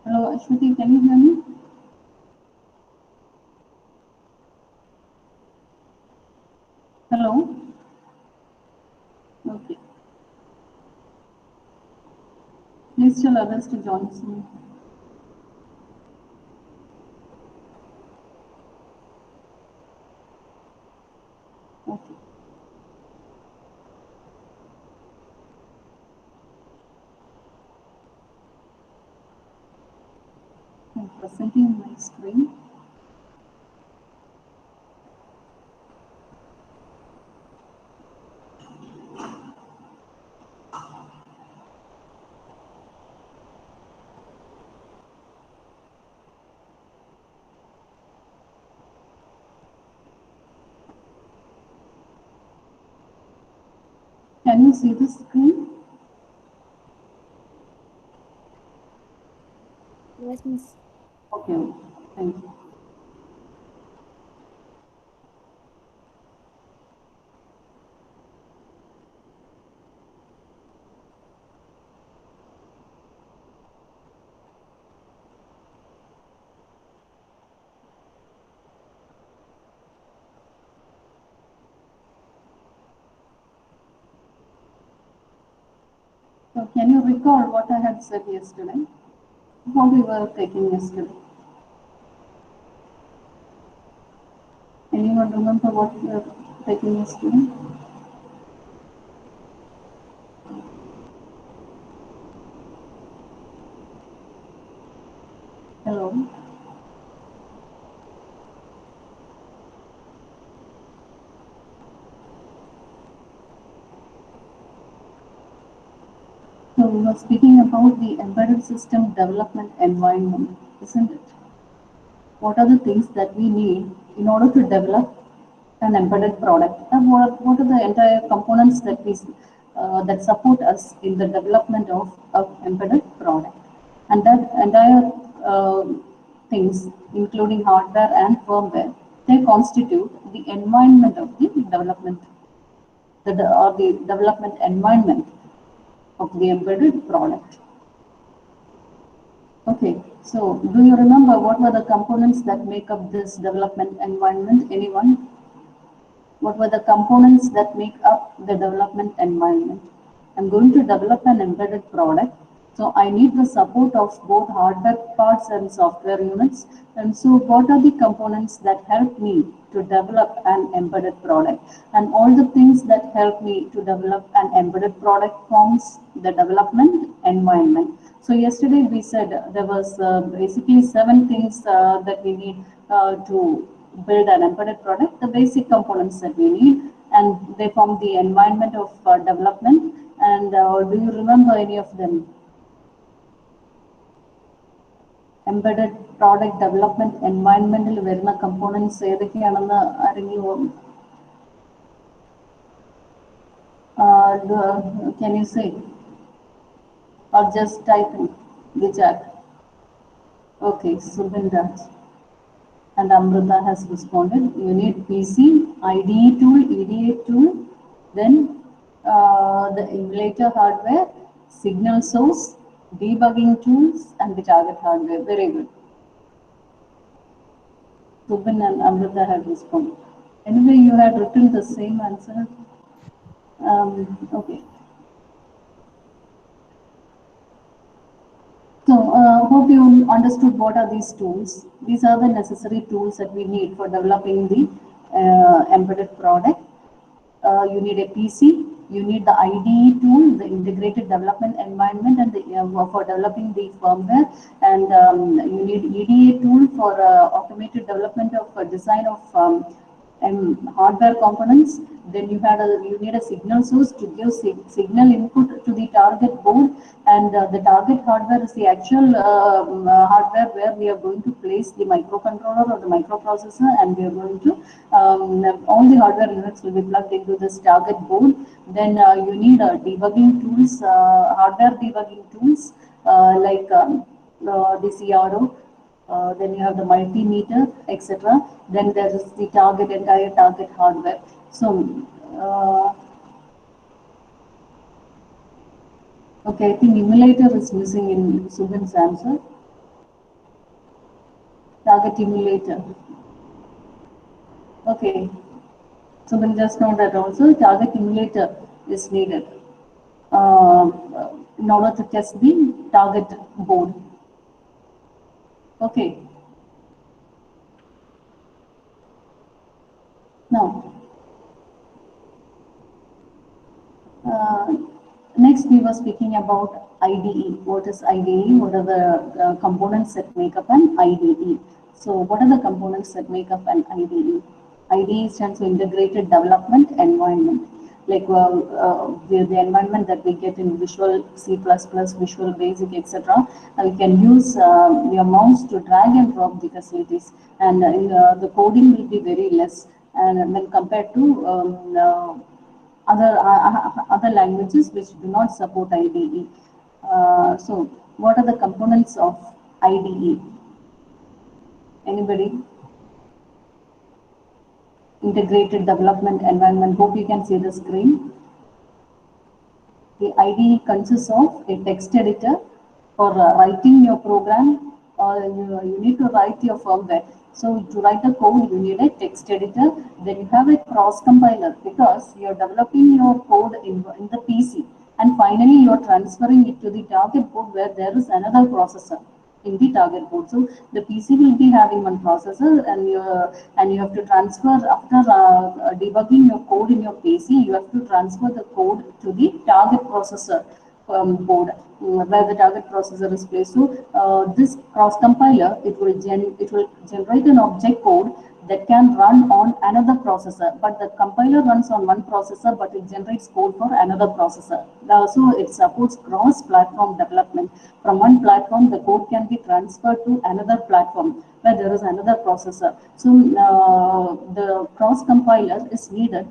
Hello, Ashwati, can you hear me? Hello? Okay. Please tell others to join soon. Okay. I'm presenting my screen. Can you see the screen? Yes, miss. Okay, okay. Thank you. So can you recall what I had said yesterday? What we were taking yesterday? Anyone remember what we were taking yesterday? Hello? So we were speaking about the embedded system development environment, isn't it? What are the things that we need in order to develop an embedded product, and what are the entire components that we that support us in the development of embedded product, and that entire uh, things including hardware and firmware, they constitute the environment of the development, or the development environment of the embedded product. Okay, so do you remember what were the components that make up this development environment? Anyone? What were the components that make up the development environment? I'm going to develop an embedded product. So I need the support of both hardware parts and software units. And so what are the components that help me to develop an embedded product? And all the things that help me to develop an embedded product forms the development environment. So yesterday we said there was basically seven things that we need to build an embedded product, the basic components that we need, and they form the environment of development. And do you remember any of them? Embedded product development environmental വരുന്ന components ഏതൊക്കെയാണെന്ന് ആരെങ്കിലും can you say, or just type in the chat? Okay, Subin Raj and Amrita has responded. You need PC, IDE tool, EDA tool, then the emulator hardware, signal source, debugging tools, and the target hardware. Very good. Subin and Amrita have responded. Anyway, you had written the same answer. Okay. So, hope you understood what are these tools. These are the necessary tools that we need for developing the embedded product. You need a PC, you need the IDE tool, the integrated development environment, and for developing the firmware, and you need EDA tool for automated development of design of and hardware components. Then you need a signal source to give signal input to the target board, and the target hardware is the actual hardware where we are going to place the microcontroller or the microprocessor, and we are going to all the hardware units will be plugged into this target board. Then you need debugging tools, hardware debugging tools like the CRO. Then you have the multimeter, etc. Then there is the entire target hardware. So, okay, I think emulator is missing in Subin's answer. target emulator. Okay, so we'll just know that also target emulator is needed uh, in order to test the target board. Okay, now uh, next we were speaking about IDE. What is IDE? What are the components that make up an IDE? So what are the components that make up an IDE? IDE stands for Integrated Development Environment. Like the environment that we get in Visual C++, Visual Basic, etc. We can use your mouse to drag and drop the facilities, and the coding will be very less, and when compared to other languages which do not support IDE. So, what are the components of IDE? Anybody? Integrated Development Environment. Hope you can see the screen. The IDE consists of a text editor for writing your program, or you need to write your firmware. So to write a code, you need a text editor. Then you have a cross compiler because you're developing your code in the PC. And finally, you're transferring it to the target board where there is another processor in the target board. So the PC will be having one processor, and you have to transfer after debugging your code in your PC. You have to transfer the code to the target processor board where the target processor is placed. So this cross compiler, it will generate an object code that can run on another processor, but the compiler runs on one processor, but it generates code for another processor. So it supports cross-platform development. From one platform, the code can be transferred to another platform where there is another processor. So the cross compiler is needed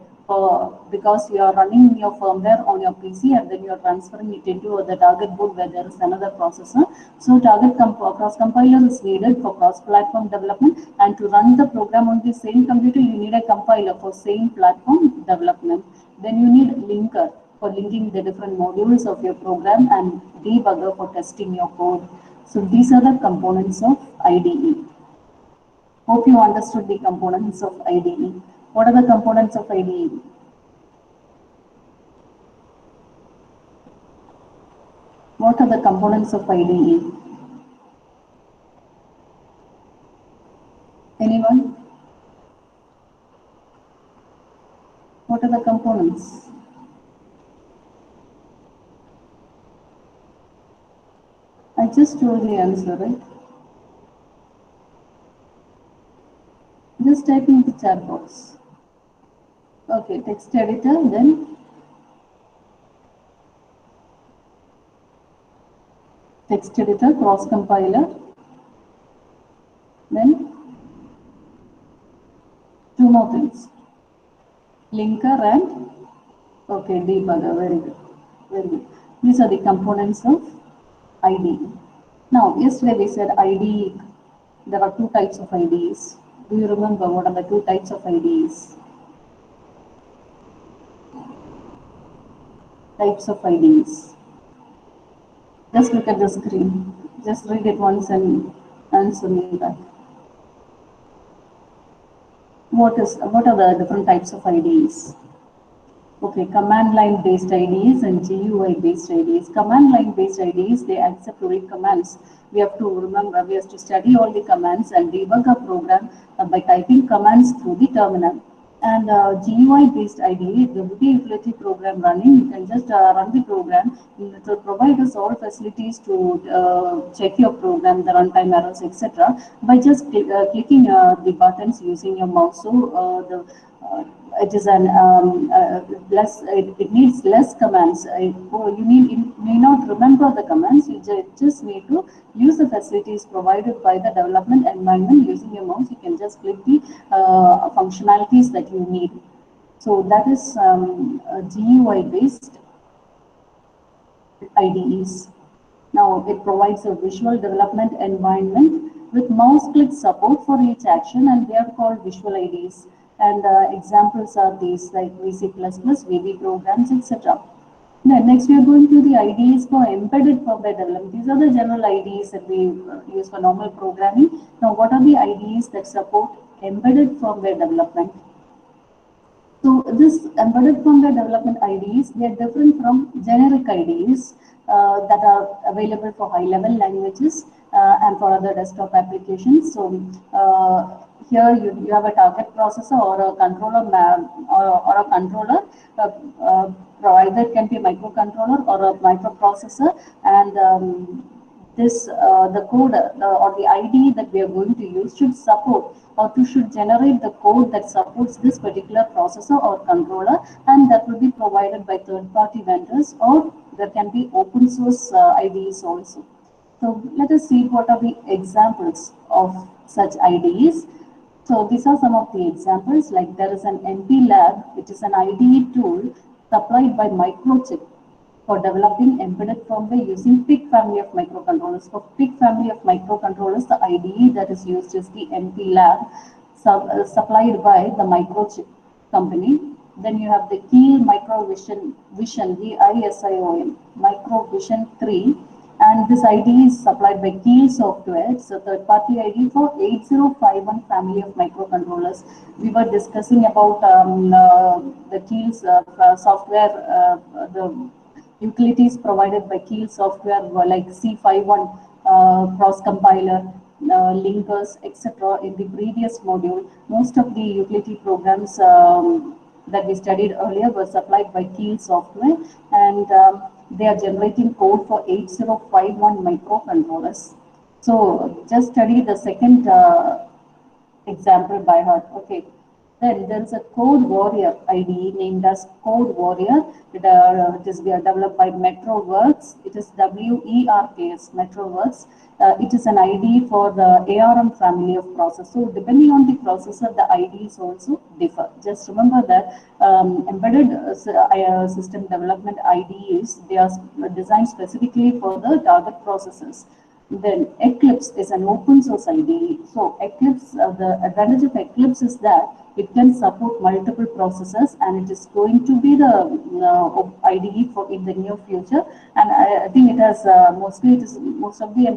because you are running your firmware on your PC and then you are transferring it into the target board where there is another processor. So cross compiler is needed for cross platform development, and to run the program on the same computer you need a compiler for same platform development. Then you need linker for linking the different modules of your program, and debugger for testing your code. So these are the components of IDE. Hope you understood the components of IDE. What are the components of IDE? What are the components of IDE? Anyone? What are the components? I just told the answer, right? Just type in the chat box. Okay, text editor, then text editor, cross compiler, then two more things, linker and okay, debugger. Very good, very good. These are the components of IDE. Now, yesterday we said IDE, there are two types of IDEs. Do you remember what are the two types of IDEs? Types of IDEs. Just look at the screen. Just read it once and answer me back. What are the different types of IDEs? Okay, command line based IDEs and GUI based IDEs. Command line based IDEs, they accept to read commands. We have to remember, we have to study all the commands and debug a program by typing commands through the terminal. And GUI based IDE, the Wiki utility program running, you can just run the program. It will provide us all facilities to check your program, the runtime errors, etc. by just clicking the buttons using your mouse. So it is an less. It needs less commands. You may not remember the commands. You just need to use the facilities provided by the development environment using your mouse. You can just click the functionalities that you need. So that is GUI based IDEs. Now it provides a visual development environment with mouse click support for each action, and they are called visual IDEs. And examples are these like VC++, VB programs, etc. Then next we are going to the IDEs for embedded firmware development. These are the general IDEs that we use for normal programming. Now, what are the IDEs that support embedded firmware development? So this embedded firmware development IDEs, they are different from generic IDEs that are available for high-level languages and for other desktop applications. So here you have a target processor or a controller or a controller. Either it can be a microcontroller or a microprocessor, and this the code or the ID that we are going to use should support or to should generate the code that supports this particular processor or controller, and that will be provided by third-party vendors, or there can be open source IDEs also. So let us see what are the examples of such IDEs. So these are some of the examples, like there is an MP-Lab, which is an IDE tool supplied by Microchip for developing embedded firmware using PIC family of microcontrollers. For PIC family of microcontrollers, the IDE that is used is the MP-Lab, supplied by the Microchip company. Then you have the Keel Microvision, VISION, Microvision 3, and this IDE is supplied by Keel Software. It's a third-party IDE for 8051 family of microcontrollers. We were discussing about the Keel's software, the utilities provided by Keel Software were like C51 cross compiler, linkers, etc. in the previous module. Most of the utility programs that we studied earlier were supplied by Keel Software, and they are generating code for 8051 microcontrollers. So just study the second example by heart. Okay. Then there is a Code Warrior IDE named as Code Warrior. It is developed by MetroWorks. It is WERKS, MetroWorks. It is an IDE for the ARM family of processors. So depending on the processor, the IDEs also differ. Just remember that embedded system development IDEs, they are designed specifically for the target processors. Then Eclipse is an open source IDE. So Eclipse, the advantage of Eclipse is that it can support multiple processors, and it is going to be the IDE for in the near future. And I think it has most of the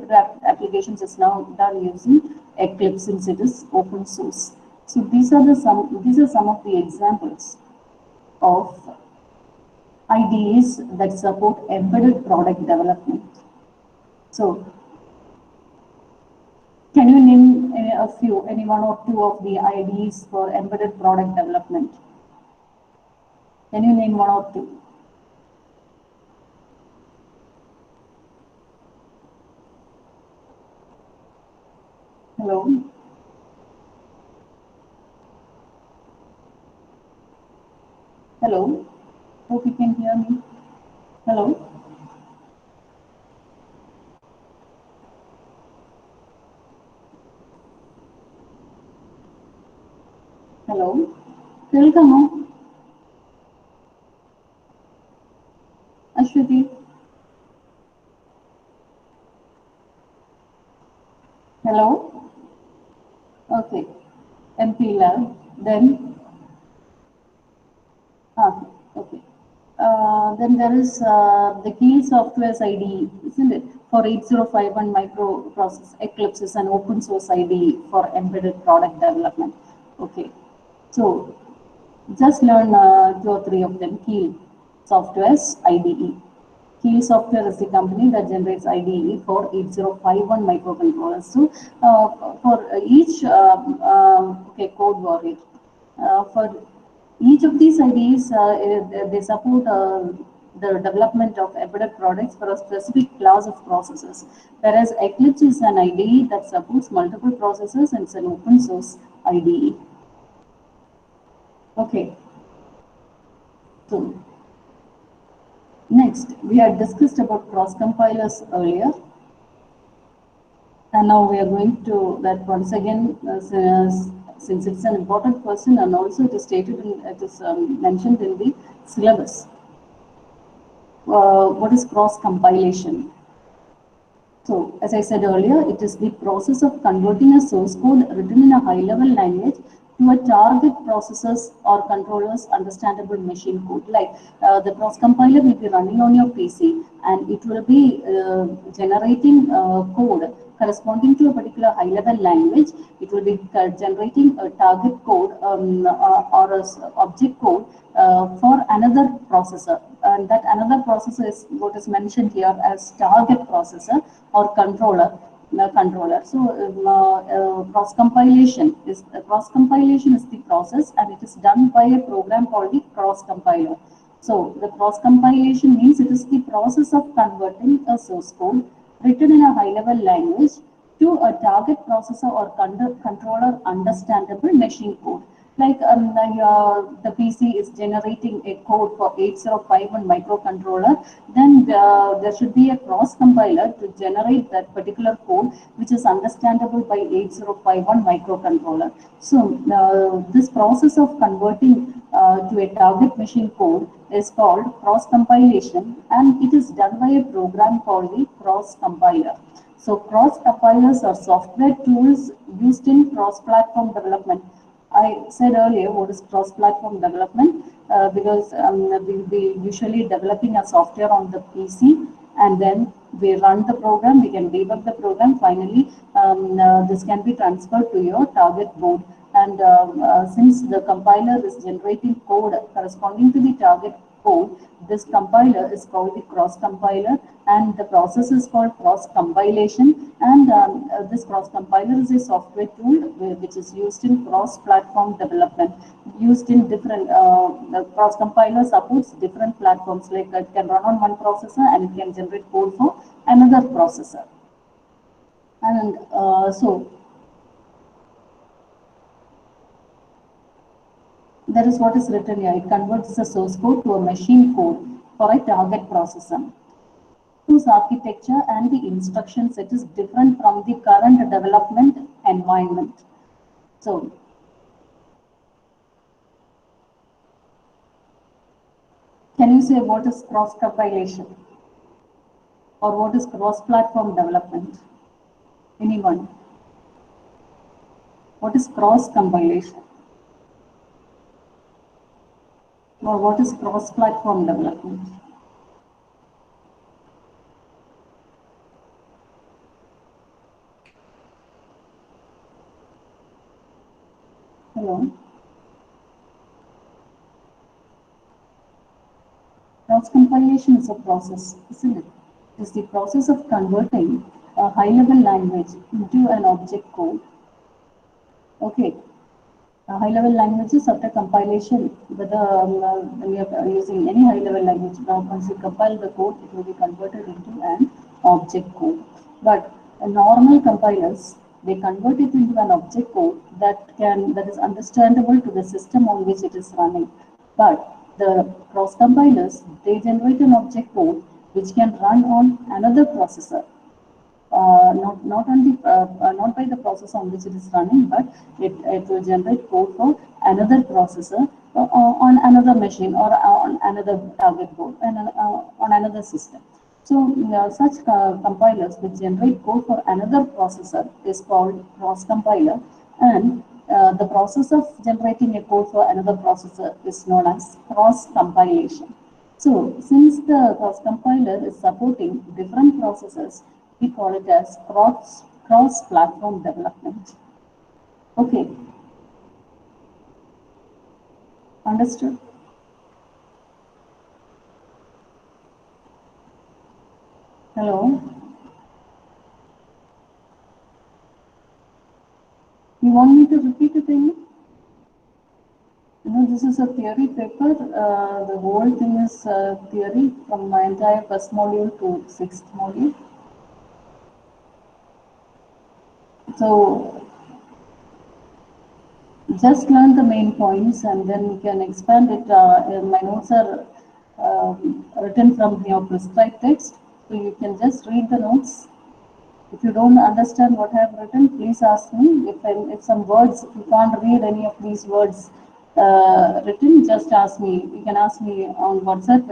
applications is now done using Eclipse since it is open source. So these are some of the examples of IDEs that support embedded product development. So can you name any one or two of the IDEs for embedded product development? Can you name one or two? Hello? Hello? Hope you can hear me. Hello? Hello? Kelkamo? Ashwati? Hello? Okay. MP-Lab. Then? Okay. Then there is the Keel Software's IDE, isn't it? For 8051 microprocessor, Eclipse is an open source IDE for embedded product development. Okay. So just learn two or three of them. Keel Software's IDE. Keel Software is the company that generates IDE for 8051 microcontrollers. So for each okay, Code Warrior. For each of these IDEs, they support the development of embedded products for a specific class of processors. Whereas Eclipse is an IDE that supports multiple processors, and it's an open source IDE. Okay. So next, we had discussed about cross compilers earlier. And now we are going to that once again, since it's an important question, and also it is stated in, it is mentioned in the syllabus. What is cross compilation? So, as I said earlier, it is the process of converting a source code written in a high-level language to a target processors or controllers understandable machine code. Like the cross compiler will be running on your PC and it will be generating code corresponding to a particular high level language. It will be generating a target code or a object code for another processor, and that another processor is what is mentioned here as target processor or controller. So cross compilation is the process, and it is done by a program called the cross compiler. So the cross compilation means it is the process of converting a source code written in a high level language to a target processor or controller understandable machine code. Like the PC is generating a code for 8051 microcontroller, then there should be a cross compiler to generate that particular code which is understandable by 8051 microcontroller. So this process of converting to a target machine code is called cross compilation, and it is done by a program called the cross compiler. So cross compilers are software tools used in cross-platform development. I said earlier what is cross-platform development because we'll be usually developing a software on the PC, and then we run the program, we can debug the program. Finally, this can be transferred to your target board. And since the compiler is generating code corresponding to the target code, this compiler is called the cross compiler, and the process is called cross compilation. And this cross compiler is a software tool which is used in cross platform development, used in different the cross compiler supports different platforms. Like it can run on one processor and it can generate code for another processor. And so that is what is written here. It converts the source code to a machine code for a target processor. Whose architecture and the instruction set is different from the current development environment. So, can you say what is cross compilation or what is cross platform development? Anyone? What is cross compilation or what is cross platform development? Hello? Cross compilation is a process, isn't it? It's the process of converting a high level language into an object code. Okay. High level languages after compilation, whether when you are using any high level language, now once you compile the code, it will be converted into an object code. But normal compilers, they convert it into an object code that is understandable to the system on which it is running. But the cross compilers, they generate an object code which can run on another processor, not by the process on which it is running, but it will generate code for another processor on another machine or on another target board and on another system. So such compilers which generate code for another processor is called cross compiler, and the process of generating a code for another processor is known as cross compilation. So, since the cross compiler is supporting different processes, we call it as cross platform development. Okay, understood? Hello? You want me to repeat it again? This is a theory paper. The whole thing is theory from my entire first module to sixth module. So just learn the main points and then you can expand it. My notes are written from your prescribed text, so you can just read the notes. If you don't understand what I have written, please ask me. If some words, if you can't read any of these words written, just ask me. You can ask me on WhatsApp.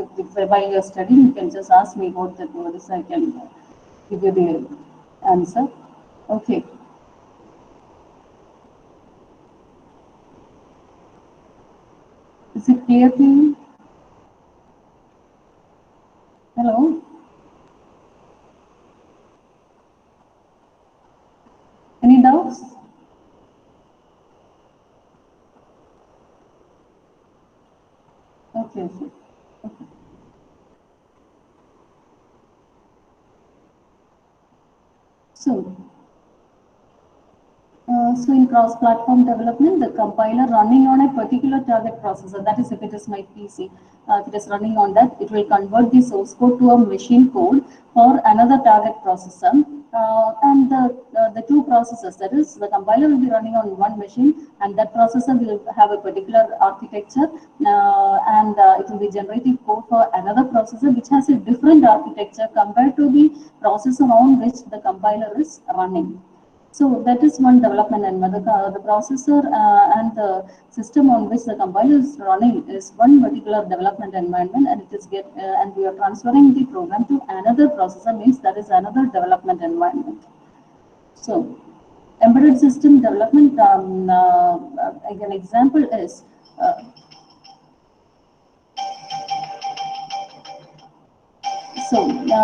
While you're studying, you can just ask me what that word is. I can give you the answer. Okay. Is it clear to you? Hello? Any doubts? Okay, okay. So, so in cross-platform development, the compiler running on a particular target processor, that is if it is my PC, if it is running on that, it will convert the source code to a machine code for another target processor. And the two processors, that is the compiler will be running on one machine and that processor will have a particular architecture and it will be generating code for another processor which has a different architecture compared to the processor on which the compiler is running. So that is one development environment. The processor and the system on which the compiler is running is one particular development environment, and it is and we are transferring the program to another processor means that is another development environment. So embedded system development. An example is.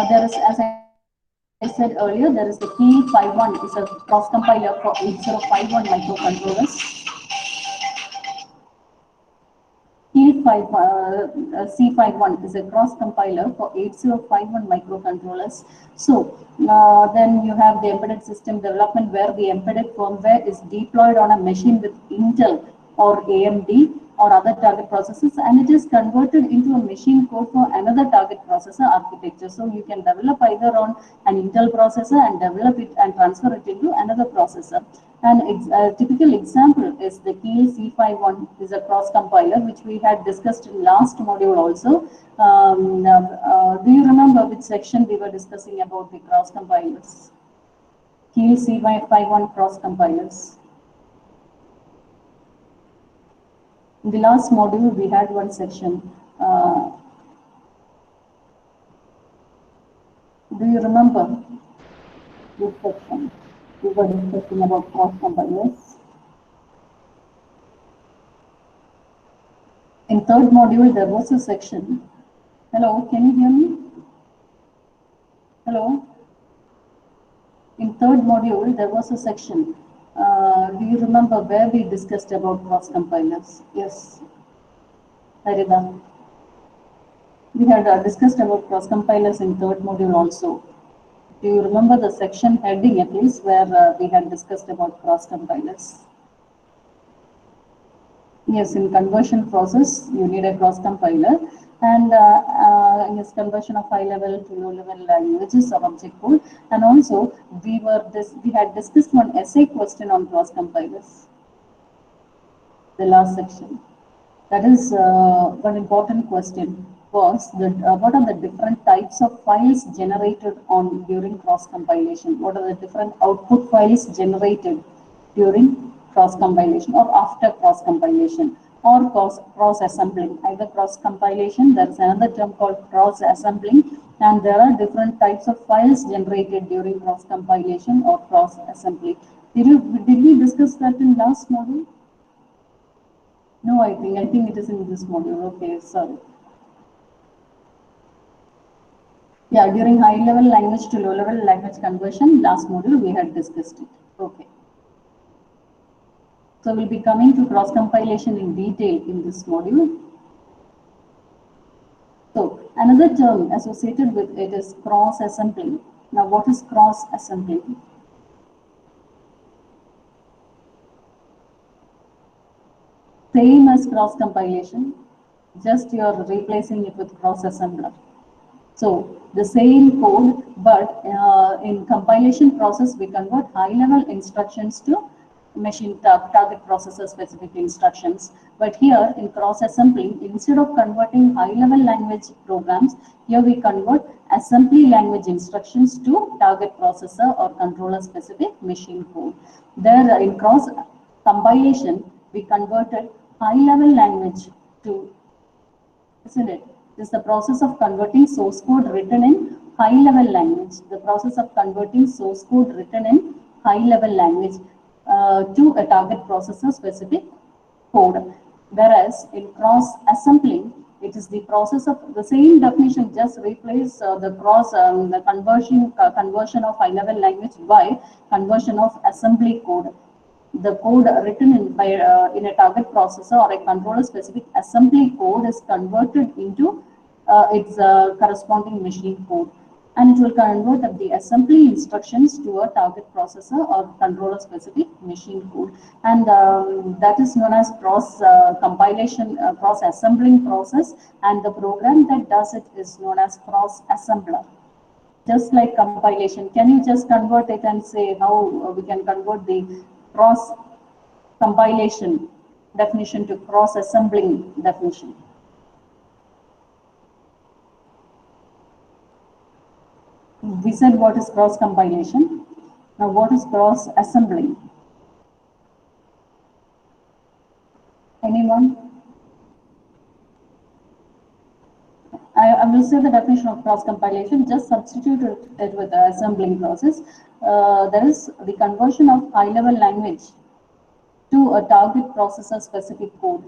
There is, as I said earlier, there is the P51 is a cross compiler for 8051 microcontrollers. C51 is a cross compiler for 8051 microcontrollers. So then you have the embedded system development where the embedded firmware is deployed on a machine with Intel or AMD or other target processors, and it is converted into a machine code for another target processor architecture. So you can develop either on an Intel processor and develop it and transfer it into another processor. A typical example is the Keil C51 is a cross compiler which we had discussed in last module also. Do you remember which section we were discussing about the cross compilers? Keil C51 cross compilers. In the last module, we had one section. Do you remember this section? We were discussing about cross compilers. In third module, there was a section. Hello, can you hear me? Hello? In third module, there was a section. Do you remember where we discussed about cross compilers? Yes, Harida. We had discussed about cross compilers in third module also. Do you remember the section heading at least where we had discussed about cross compilers? Yes, in conversion process, you need a cross compiler, and in this conversion of high level to low level languages or object code, and also we had discussed one essay question on cross compilers. The last section. That is one important question was what are the different types of files generated on during cross compilation? What are the different output files generated during cross compilation or after cross compilation or cross assembling? Either cross compilation, there is another term called cross assembling, and there are different types of files generated during cross compilation or cross assembly. Did we discuss that in last module? No, I think it is in this module. Okay, sorry. Yeah, during high level language to low level language conversion, last module we had discussed it. Okay. So we'll be coming to cross compilation in detail in this module. So another term associated with it is cross assembly. Now what is cross assembly? Same as cross compilation, just you are replacing it with cross assembler. So the same code, but in compilation process, we convert high-level instructions to machine target processor specific instructions. But here in cross-assembly, instead of converting high-level language programs, here we convert assembly language instructions to target processor or controller specific machine code. There in cross compilation, we converted high-level language to, isn't it? This is the process of converting source code written in high level language. The process of converting source code written in high level language to a target processor specific code. Whereas in cross assembling, it is the process of the same definition, just replace the conversion of high level language by conversion of assembly code. The code written in a target processor or a controller specific assembly code is converted into its corresponding machine code, and it will convert the assembly instructions to a target processor or controller specific machine code, and that is known as cross assembling process, and the program that does it is known as cross assembler. Just like compilation, can you just convert it and say how we can convert the cross compilation definition to cross assembling definition? We said what is cross compilation. Now what is cross assembling? Anyone? I will say the definition of cross compilation, just substitute it with the assembling process. There is the conversion of high level language to a target processor specific code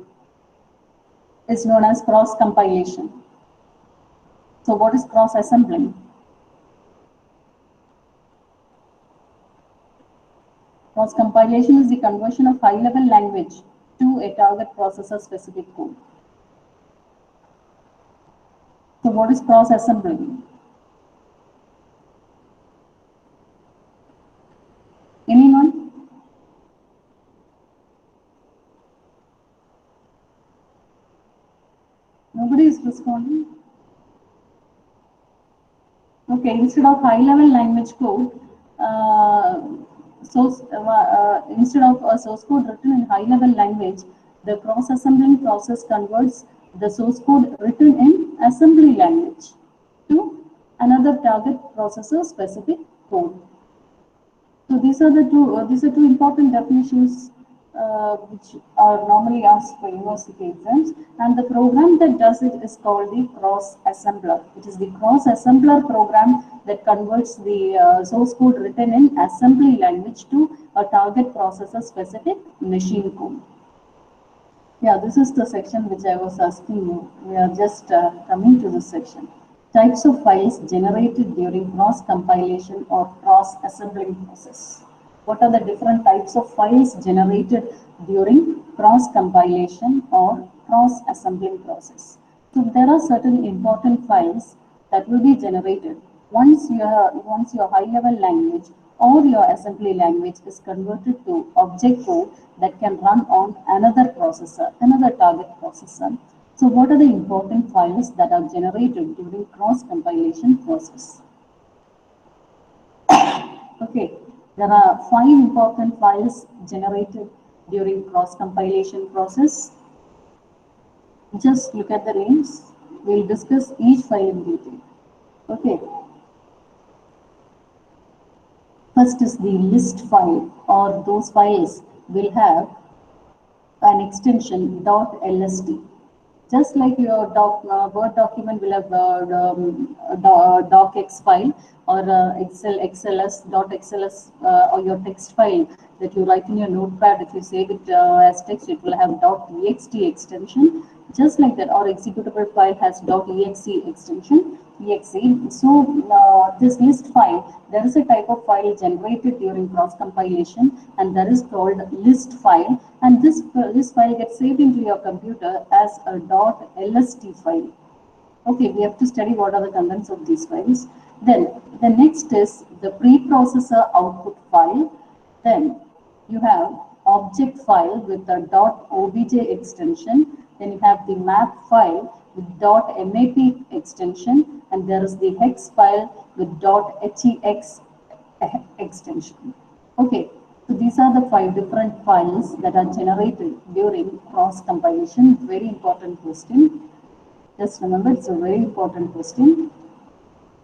is known as cross compilation. So what is cross assembling? Cross compilation is the conversion of high level language to a target processor specific code. So what is cross assembling? Anyone? Nobody is responding. Okay, instead of high level language code, instead of a source code written in high level language, the cross assembling process converts the source code written in assembly language to another target processor specific code. So these are two important definitions which are normally asked for university exams, and the program that does it is called the cross assembler. It is the cross assembler program that converts the source code written in assembly language to a target processor specific machine code. Yeah, this is the section which I was asking you. We are just coming to this section. Types of files generated during cross compilation or cross assembling process. What are the different types of files generated during cross compilation or cross assembling process? So there are certain important files that will be generated once your high level language or your assembly language is converted to object code that can run on another processor, another target processor. So what are the important files that are generated during cross compilation process? Okay, there are 5 important files generated during cross compilation process. Just look at the names. We'll discuss each file in detail. Okay. First is the list file, or those files will have an extension .lst. Just like your Word document will have a docx file, or .xls or your text file that you write in your notepad. If you save it as text, it will have .ext extension. Just like that, our executable file has .exe extension. So this list file, there is a type of file generated during cross compilation, and that is called list file, and this file gets saved into your computer as a .lst file. Okay, we have to study what are the contents of these files. Then the next is the preprocessor output file. Then you have object file with the .obj extension. Then you have the map file with .map extension, and there is the hex file with .hex extension. Okay, so these are the 5 different files that are generated during cross compilation. Very important question. Just remember, it's a very important question.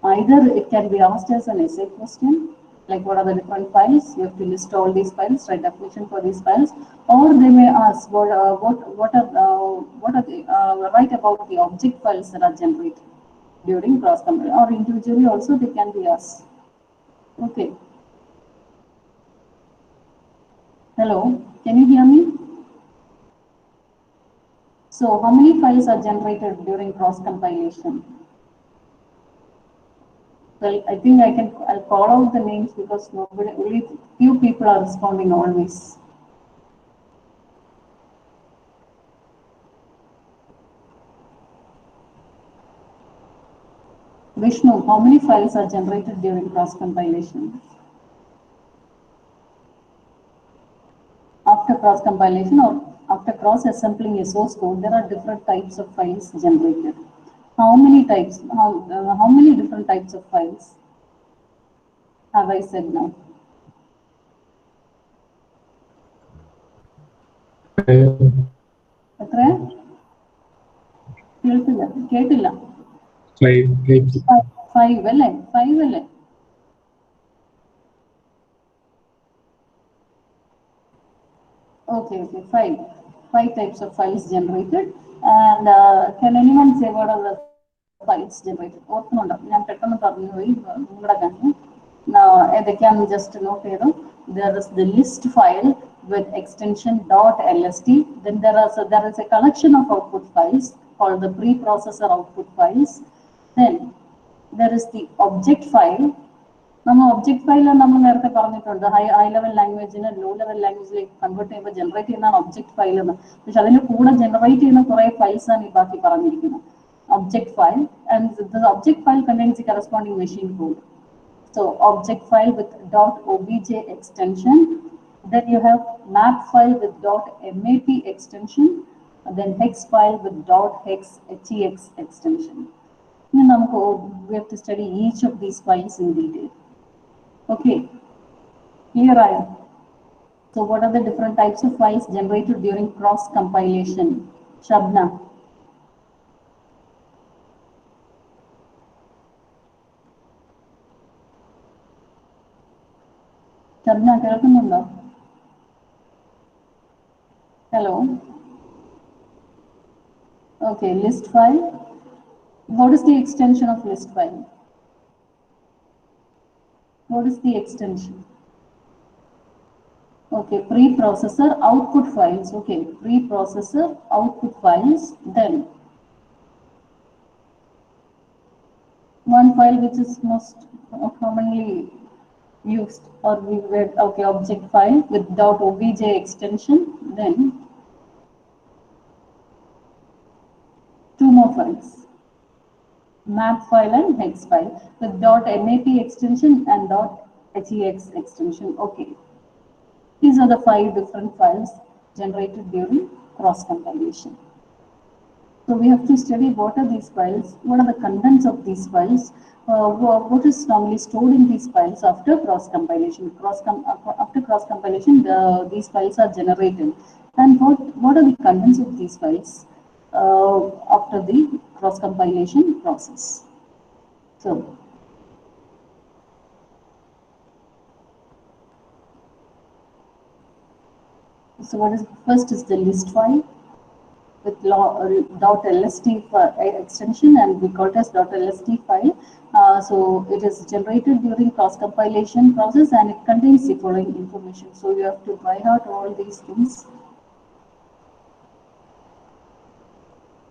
Either it can be asked as an essay question, like what are the different files? You have to list all these files, write definition for these files, or they may ask what are the write about the object files that are generated during cross compilation, or individually also they can be asked. Okay. Hello, can you hear me? So how many files are generated during cross compilation? Well, I think I'll call out the names because nobody, only few people are responding always. Vishnu, how many files are generated during cross compilation? After cross compilation or after cross assembling a source code, there are different types of files generated. How many types? How many different types of files have I said now? എത്രയാ? കേൾക്കില്ല കേട്ടില്ല. Five അല്ലേ? Five അല്ലേ? Okay, five types of files generated. And can anyone say what are the files generated? ഓർക്കുന്നുണ്ടോ? ഞാൻ പെട്ടെന്ന് പറഞ്ഞു പോയി നിങ്ങളുടെ കാര്യം. ഏതൊക്കെയാണെന്ന് just note ചെയ്തു. There is the list file with extension .lst. Then there is a collection of output files called the preprocessor output files. Then there is the object file. നമ്മൾ ഒബ്ജക്ട് ഫയൽ നമ്മൾ നേരത്തെ പറഞ്ഞിട്ടുണ്ട്, high level ലാംഗ്വേജിന് low level ലാംഗ്വേജിലേക്ക് convert ചെയ്യുമ്പോൾ generate ചെയ്യുന്നതാണ് object file എന്ന്. പക്ഷെ അതിന് കൂടെ ജനറേറ്റ് ചെയ്യുന്ന കുറെ ഫയൽസ് ആണ് ഈ ബാക്കി പറഞ്ഞിരിക്കുന്നത്. Object file and the object file contains corresponding machine code. So object file with .obj extension. Then you have map file with .map extension. And then hex file with .hex extension. Now we have to study each of these files in detail. Okay, here I am. So what are the different types of files generated during cross compilation? Shabna. Shabna, കേൾക്കുന്നുണ്ടോ? Hello. Okay, list file. What is the extension of list file? What is the extension? Okay, preprocessor output files. Okay, preprocessor output files. Then one file which is most commonly used or we read, okay, object file with .obj extension. Then two more files, map file and hex file with .map extension and .hex extension. Okay, these are the 5 different files generated during cross compilation. So we have to study what are these files, what are the contents of these files, what is normally stored in these files after cross compilation. After cross compilation, these files are generated, and what are the contents of these files after the cross compilation process. So what is first is the list file with .lst extension, and we call it as .lst file. So it is generated during cross compilation process, and it contains the following information. So you have to try out all these things.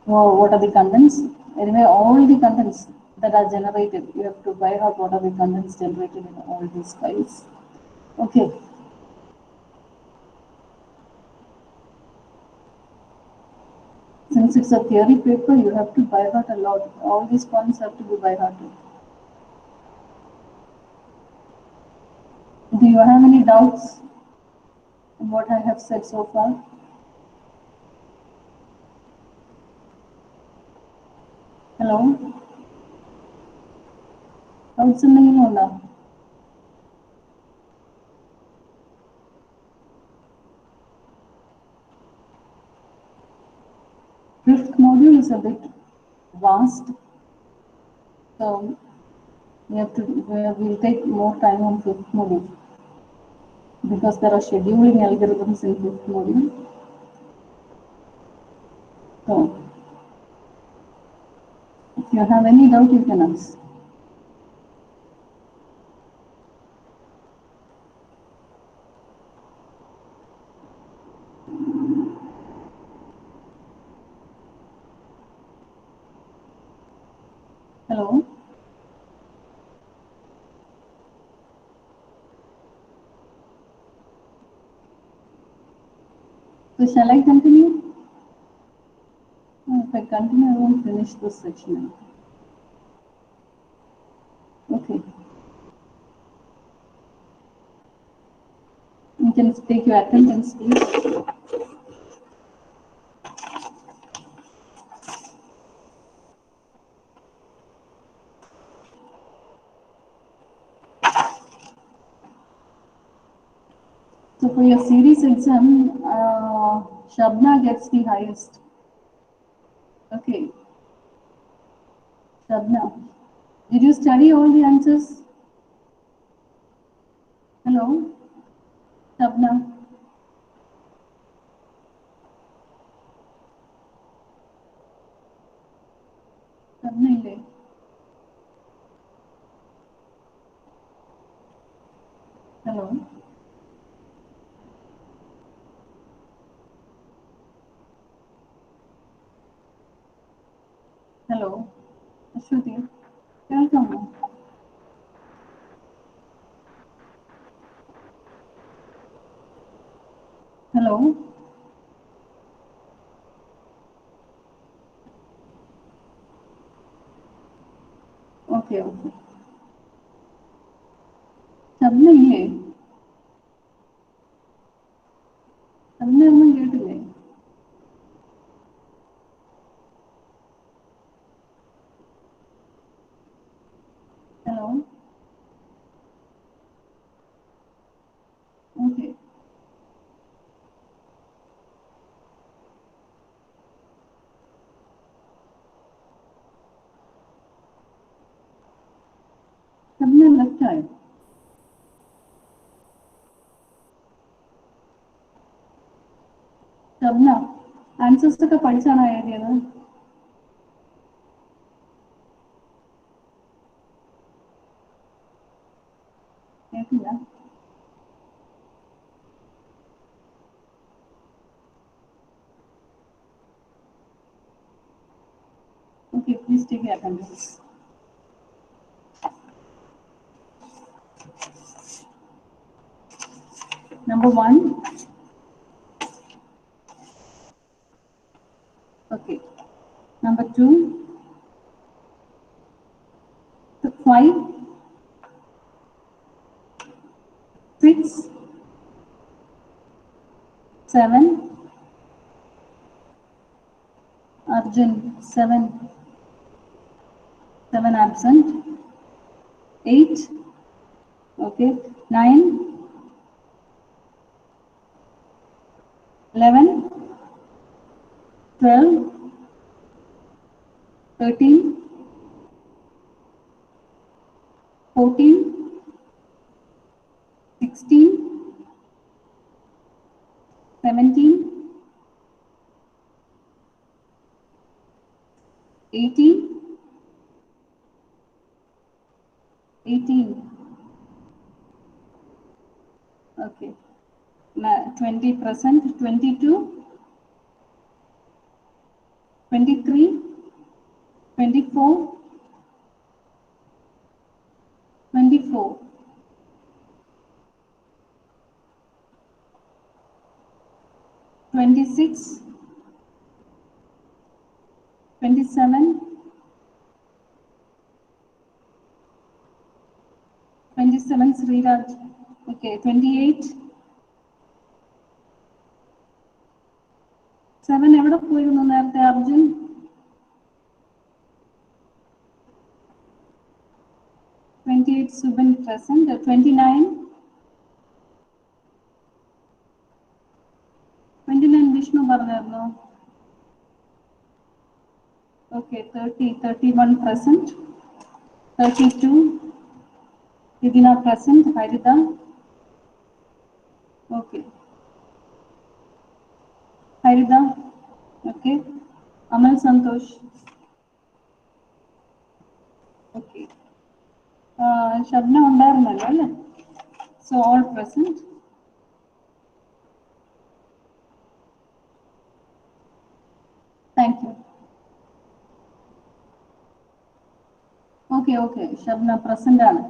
What are the contents? Anyway, all the contents that are generated, you have to try out what are the contents generated in all these files. Okay. Since it's a theory paper, you have to by heart a lot. All these points have to be by hearted. Do you have any doubts in what I have said so far? Hello? Doubts എന്തെങ്കിലും ഉണ്ടോ? Fifth module is a bit vast, so we'll take more time on fifth module because there are scheduling algorithms in fifth module. So if you have any doubt, you can ask. Hello. So shall I continue? If I continue, I won't finish this section. Okay. You can take your attendance, please. So for your series exam, Shabna gets the highest. Okay. Shabna, did you study all the answers? Hello? Shabna? Shabna ഇല്ലേ? Hello? Hello? Ashwati? കേൾക്കാമോ? Hello? Okay, okay. Shabna ഇല്ലേ? Shabna ഒന്നും കേട്ടില്ലേ? Hello? Okay. Shabna left ആയോ? Shabna, answers ഒക്കെ പഠിച്ചാണോ എഴുതിയത്? കേട്ടില്ല. Okay, please take your attendance. Number 1. Okay. Number 2. 5. 6. 7. Arjun 7. 7 absent. 8. Okay. 9. 11. 12. 13. 14. 16. 17. 18. 18. Okay. 20 present. 22. 23. 24. 24. 26. 27. 27 Sriraj. Okay. 28. 7 എവിടെ പോയിരുന്നു നേരത്തെ Arjun? 28 Subin present. 29. 29 Vishnu പറഞ്ഞായിരുന്നോ? Okay. 30. 31 present. 32. Vidina present. Harita. Okay. Harita. Okay. Amal Santosh. Okay. Shabna ഉണ്ടായിരുന്നല്ലോ അല്ലേ? So all present. Thank you. okay. Shabna, present ആണ്.